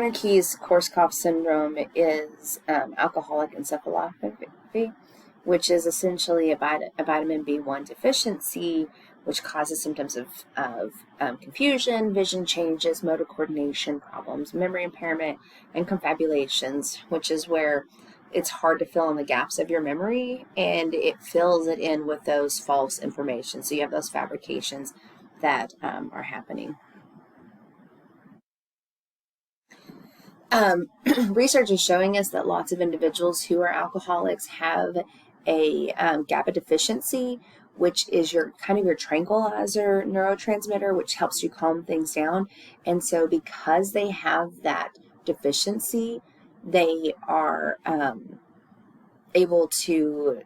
Wernicke's-Korsakoff syndrome is alcoholic encephalopathy, which is essentially a vitamin B1 deficiency, which causes symptoms of confusion, vision changes, motor coordination problems, memory impairment, and confabulations, which is where it's hard to fill in the gaps of your memory, and it fills it in with those false information. So you have those fabrications that are happening. Research is showing us that lots of individuals who are alcoholics have a GABA deficiency, which is your tranquilizer neurotransmitter, which helps you calm things down. And so because they have that deficiency, they are able to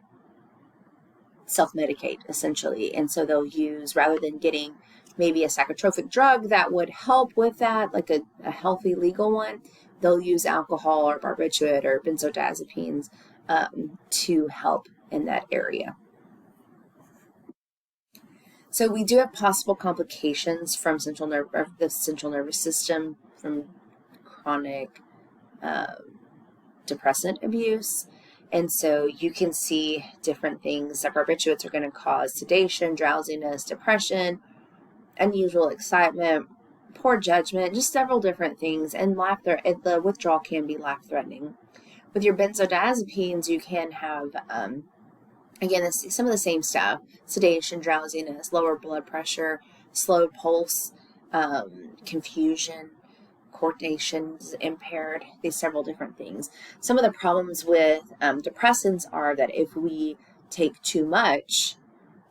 self-medicate, essentially. And so they'll use, rather than getting maybe a psychotropic drug that would help with that, like a healthy legal one, they'll use alcohol or barbiturate or benzodiazepines to help in that area. So we do have possible complications from the central nervous system from chronic depressant abuse. And so you can see different things that barbiturates are going to cause sedation, drowsiness, depression, unusual excitement, poor judgment, just several different things. And the withdrawal can be life-threatening. With your benzodiazepines, you can have, again, some of the same stuff: sedation, drowsiness, lower blood pressure, slowed pulse, confusion, coordination is impaired, these several different things. Some of the problems with depressants are that if we take too much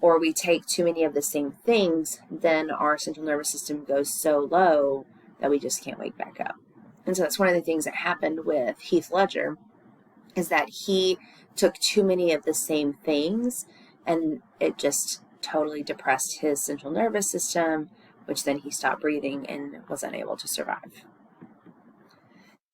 or we take too many of the same things, then our central nervous system goes so low that we just can't wake back up. And so that's one of the things that happened with Heath Ledger, is that he took too many of the same things, and it just totally depressed his central nervous system, which then he stopped breathing and was unable to survive.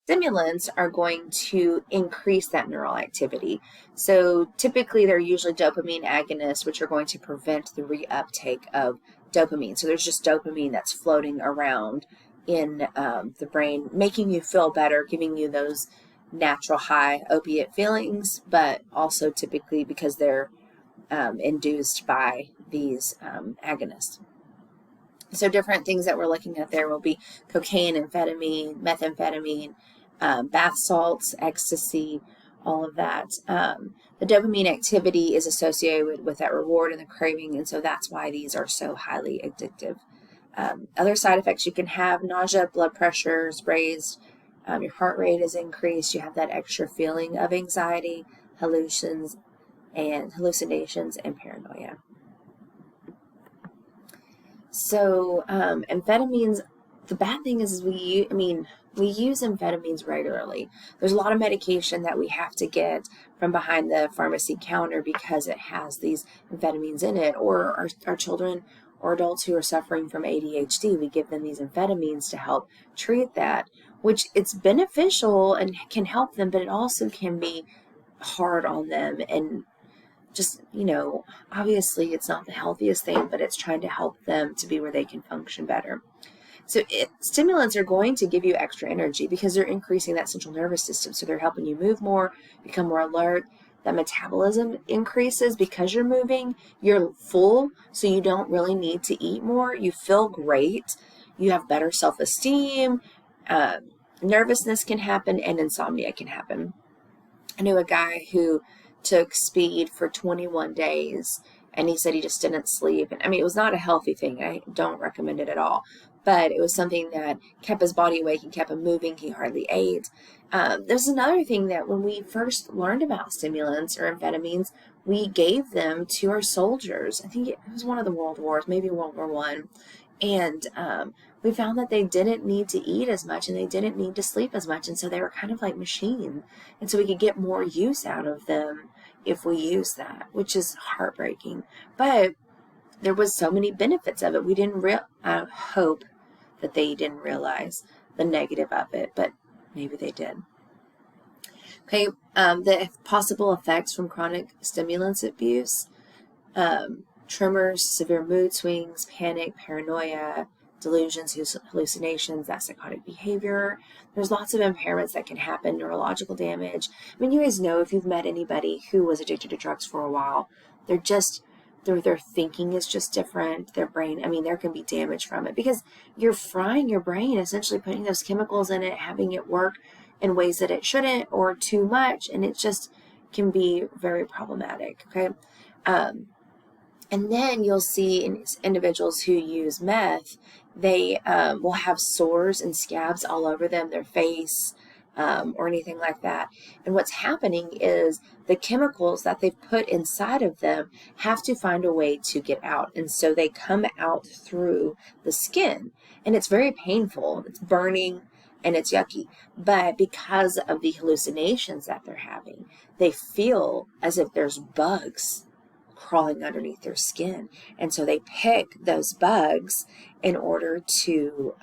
Stimulants are going to increase that neural activity. So typically they're usually dopamine agonists, which are going to prevent the reuptake of dopamine. So there's just dopamine that's floating around in the brain, making you feel better, giving you those natural high opiate feelings, but also typically because they're induced by these agonists. So different things that we're looking at there will be cocaine, amphetamine, methamphetamine, bath salts, ecstasy, all of that. The dopamine activity is associated with that reward and the craving, and so that's why these are so highly addictive. Other side effects you can have: nausea, blood pressure is raised, your heart rate is increased, you have that extra feeling of anxiety, hallucinations, and paranoia. So amphetamines, the bad thing is we use amphetamines regularly. There's a lot of medication that we have to get from behind the pharmacy counter because it has these amphetamines in it, or our children or adults who are suffering from ADHD, we give them these amphetamines to help treat that, which it's beneficial and can help them, but it also can be hard on them. And just, obviously it's not the healthiest thing, but it's trying to help them to be where they can function better. So stimulants are going to give you extra energy because they're increasing that central nervous system. So they're helping you move more, become more alert. That metabolism increases because you're moving. You're full, so you don't really need to eat more. You feel great. You have better self-esteem. Nervousness can happen, and insomnia can happen. I knew a guy who took speed for 21 days, and he said he just didn't sleep. And it was not a healthy thing. I don't recommend it at all. But it was something that kept his body awake and kept him moving. He hardly ate. There's another thing that when we first learned about stimulants or amphetamines, we gave them to our soldiers. I think it was one of the World Wars, maybe World War I. And we found that they didn't need to eat as much and they didn't need to sleep as much. And so they were kind of like machines. And so we could get more use out of them if we use that, which is heartbreaking. But there was so many benefits of it. We didn't I hope that they didn't realize the negative of it, but maybe they did. Okay, the possible effects from chronic stimulants abuse: tremors, severe mood swings, panic, paranoia, delusions, hallucinations, that psychotic behavior. There's lots of impairments that can happen, neurological damage. I mean, you guys know if you've met anybody who was addicted to drugs for a while, they're just, their thinking is just different. Their brain, I mean, there can be damage from it because you're frying your brain, essentially putting those chemicals in it, having it work in ways that it shouldn't or too much, and it just can be very problematic, okay? And then you'll see in individuals who use meth, they will have sores and scabs all over them, their face, or anything like that. And what's happening is the chemicals that they've put inside of them have to find a way to get out. And so they come out through the skin. And it's very painful. It's burning and it's yucky. But because of the hallucinations that they're having, they feel as if there's bugs crawling underneath their skin. And so they pick those bugs in order to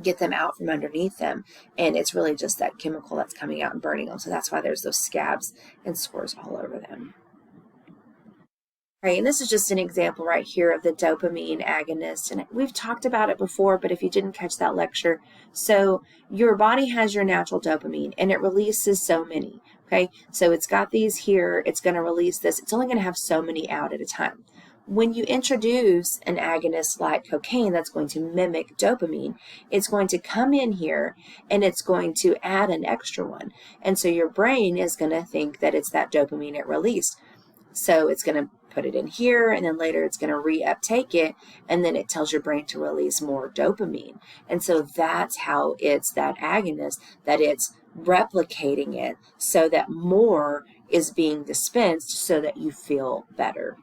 get them out from underneath them. And it's really just that chemical that's coming out and burning them. So that's why there's those scabs and sores all over them. Right, and this is just an example right here of the dopamine agonist. And we've talked about it before, but if you didn't catch that lecture, so your body has your natural dopamine and it releases so many. Okay, so it's got these here, it's going to release this. It's only going to have so many out at a time. When you introduce an agonist like cocaine that's going to mimic dopamine, it's going to come in here and it's going to add an extra one. And so your brain is going to think that it's that dopamine it released. So it's going to put it in here, and then later it's going to reuptake it, and then it tells your brain to release more dopamine. And so that's how it's that agonist, that it's replicating it so that more is being dispensed so that you feel better.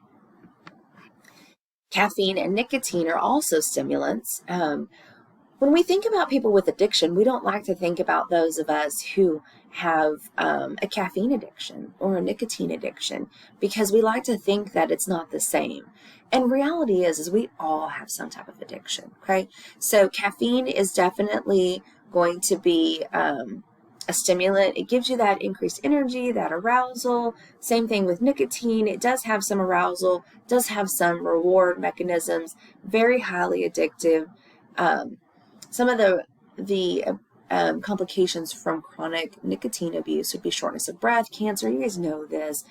Caffeine and nicotine are also stimulants. When we think about people with addiction, we don't like to think about those of us who have a caffeine addiction or a nicotine addiction because we like to think that it's not the same. And reality is we all have some type of addiction, okay? So caffeine is definitely going to be a stimulant. It gives you that increased energy, that arousal. Same thing with nicotine. It does have some arousal, does have some reward mechanisms, very highly addictive. Some of the complications from chronic nicotine abuse would be shortness of breath, cancer. You guys know this.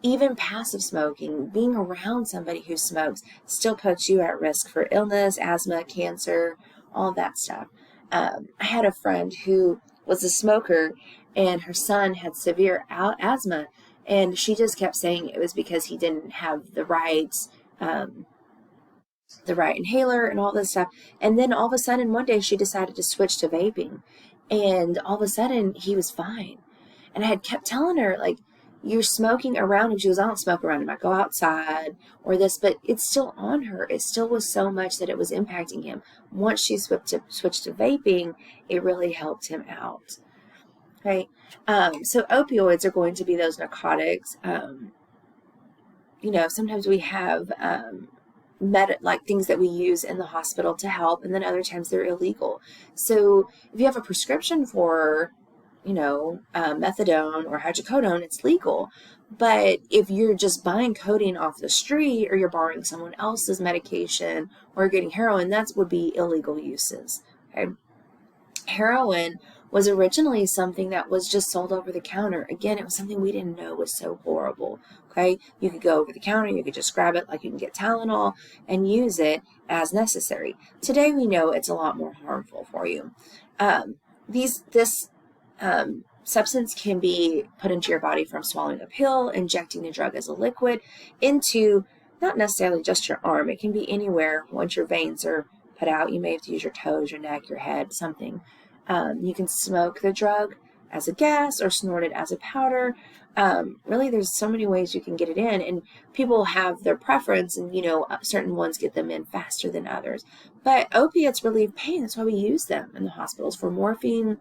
Even passive smoking, being around somebody who smokes, still puts you at risk for illness, asthma, cancer, all that stuff. I had a friend who was a smoker, and her son had severe asthma, and she just kept saying it was because he didn't have the right inhaler and all this stuff. And then all of a sudden one day she decided to switch to vaping, and all of a sudden he was fine. And I had kept telling her, like, you're smoking around him. She goes, I don't smoke around him. I go outside or this, but it's still on her. It still was so much that it was impacting him. Once she switched to vaping, it really helped him out. Okay. So opioids are going to be those narcotics. Sometimes we have, like things that we use in the hospital to help, and then other times they're illegal. So if you have a prescription for, methadone or hydrocodone, it's legal. But if you're just buying codeine off the street, or you're borrowing someone else's medication, or getting heroin, that would be illegal uses. Okay. Heroin was originally something that was just sold over the counter. Again, it was something we didn't know was so horrible. Okay, you could go over the counter, you could just grab it like you can get Tylenol and use it as necessary. Today we know it's a lot more harmful for you. This substance can be put into your body from swallowing a pill, injecting the drug as a liquid into not necessarily just your arm. It can be anywhere. Once your veins are put out, you may have to use your toes, your neck, your head, something. You can smoke the drug as a gas or snort it as a powder. Really, there's so many ways you can get it in, and people have their preference, and certain ones get them in faster than others. But opiates relieve pain. That's why we use them in the hospitals for morphine,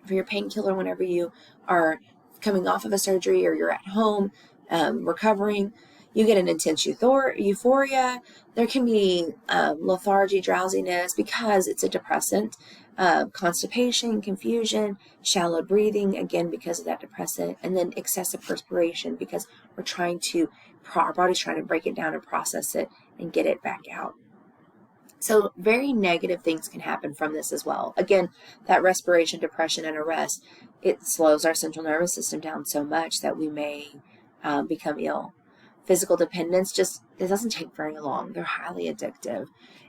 for your painkiller whenever you are coming off of a surgery or you're at home recovering. You get an intense euphoria. There can be lethargy, drowsiness, because it's a depressant. Constipation, confusion, shallow breathing, again because of that depressant, and then excessive perspiration because our body's trying to break it down and process it and get it back out. So very negative things can happen from this as well. Again, that respiration, depression, and arrest, it slows our central nervous system down so much that we may become ill. Physical dependence it doesn't take very long. They're highly addictive.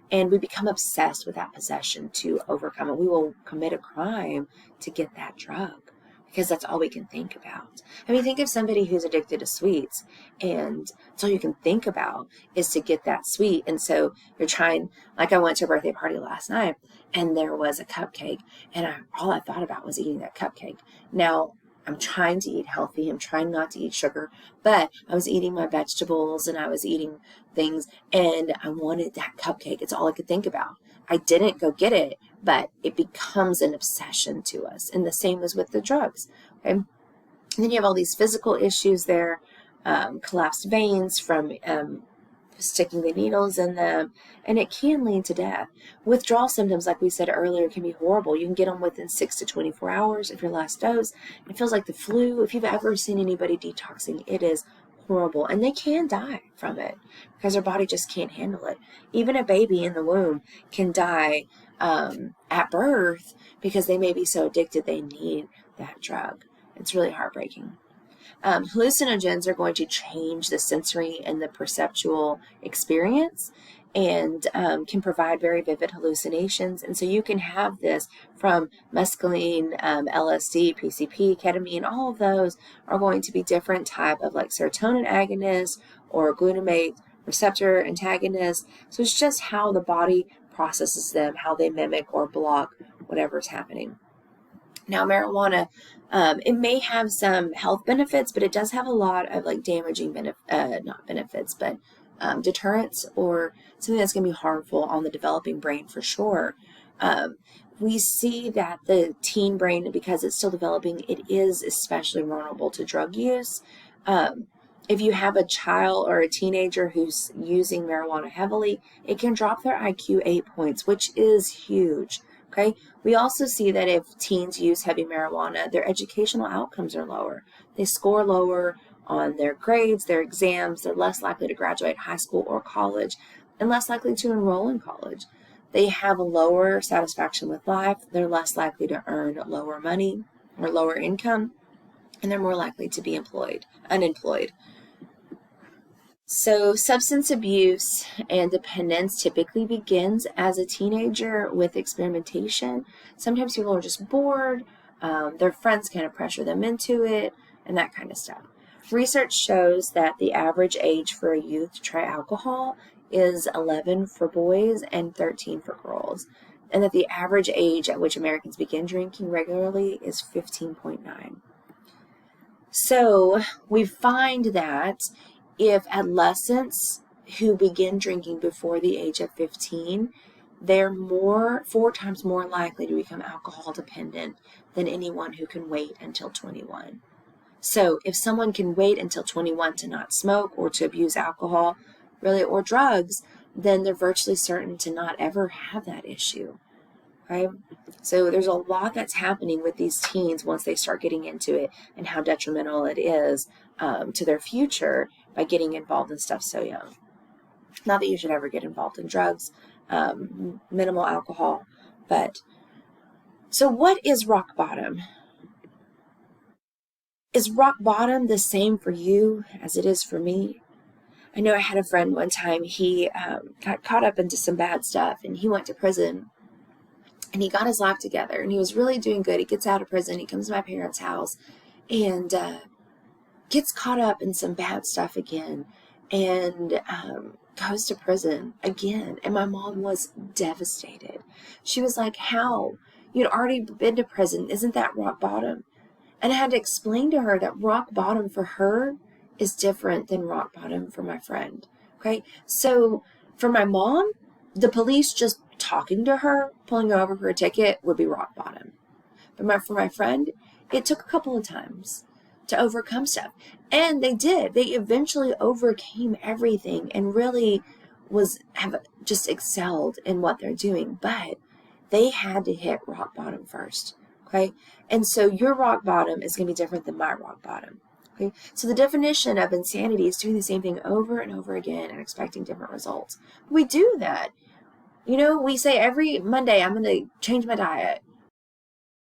And we become obsessed with that possession to overcome it. We will commit a crime to get that drug because that's all we can think about. I mean, think of somebody who's addicted to sweets, and that's all you can think about is to get that sweet. And so you're trying, like I went to a birthday party last night, and there was a cupcake, and all I thought about was eating that cupcake. Now, I'm trying to eat healthy. I'm trying not to eat sugar, but I was eating my vegetables and I was eating things, and I wanted that cupcake. It's all I could think about. I didn't go get it, but it becomes an obsession to us. And the same as with the drugs. Okay. And then you have all these physical issues there, collapsed veins from sticking the needles in them, and it can lead to death. Withdrawal symptoms, like we said earlier, can be horrible. You can get them within 6 to 24 hours of your last dose. It feels like the flu. If you've ever seen anybody detoxing, it is horrible, and they can die from it because their body just can't handle it. Even a baby in the womb can die at birth because they may be so addicted they need that drug. It's really heartbreaking. Hallucinogens are going to change the sensory and the perceptual experience and can provide very vivid hallucinations. And so you can have this from mescaline, LSD, PCP, ketamine. All of those are going to be different type of like serotonin agonists or glutamate receptor antagonists. So it's just how the body processes them, how they mimic or block whatever's happening. Now, marijuana, it may have some health benefits, but it does have a lot of like damaging not benefits, but deterrents or something that's going to be harmful on the developing brain for sure. We see that the teen brain, because it's still developing, it is especially vulnerable to drug use. If you have a child or a teenager who's using marijuana heavily, it can drop their IQ 8 points, which is huge. Okay. We also see that if teens use heavy marijuana, their educational outcomes are lower. They score lower on their grades, their exams. They're less likely to graduate high school or college and less likely to enroll in college. They have a lower satisfaction with life. They're less likely to earn lower money or lower income, and they're more likely to be unemployed. So substance abuse and dependence typically begins as a teenager with experimentation. Sometimes people are just bored. Their friends kind of pressure them into it and that kind of stuff. Research shows that the average age for a youth to try alcohol is 11 for boys and 13 for girls, and that the average age at which Americans begin drinking regularly is 15.9. So we find that if adolescents who begin drinking before the age of 15, they're 4 times more likely to become alcohol dependent than anyone who can wait until 21. So if someone can wait until 21 to not smoke or to abuse alcohol, really, or drugs, then they're virtually certain to not ever have that issue. Right? So there's a lot that's happening with these teens once they start getting into it, and how detrimental it is to their future by getting involved in stuff so young. Not that you should ever get involved in drugs, minimal alcohol, but so what is rock bottom? Is rock bottom the same for you as it is for me? I know I had a friend one time, he got caught up into some bad stuff, and he went to prison, and he got his life together, and he was really doing good. He gets out of prison, he comes to my parents' house, and gets caught up in some bad stuff again, and goes to prison again. And my mom was devastated. She was like, how? You'd already been to prison. Isn't that rock bottom? And I had to explain to her that rock bottom for her is different than rock bottom for my friend. Okay? So for my mom, the police just talking to her, pulling her over for a ticket would be rock bottom. But for my friend, it took a couple of times to overcome stuff. And they did. They eventually overcame everything and really have just excelled in what they're doing. But they had to hit rock bottom first. Okay? And so your rock bottom is going to be different than my rock bottom. Okay? So the definition of insanity is doing the same thing over and over again and expecting different results. We do that You know, we say every Monday, I'm going to change my diet.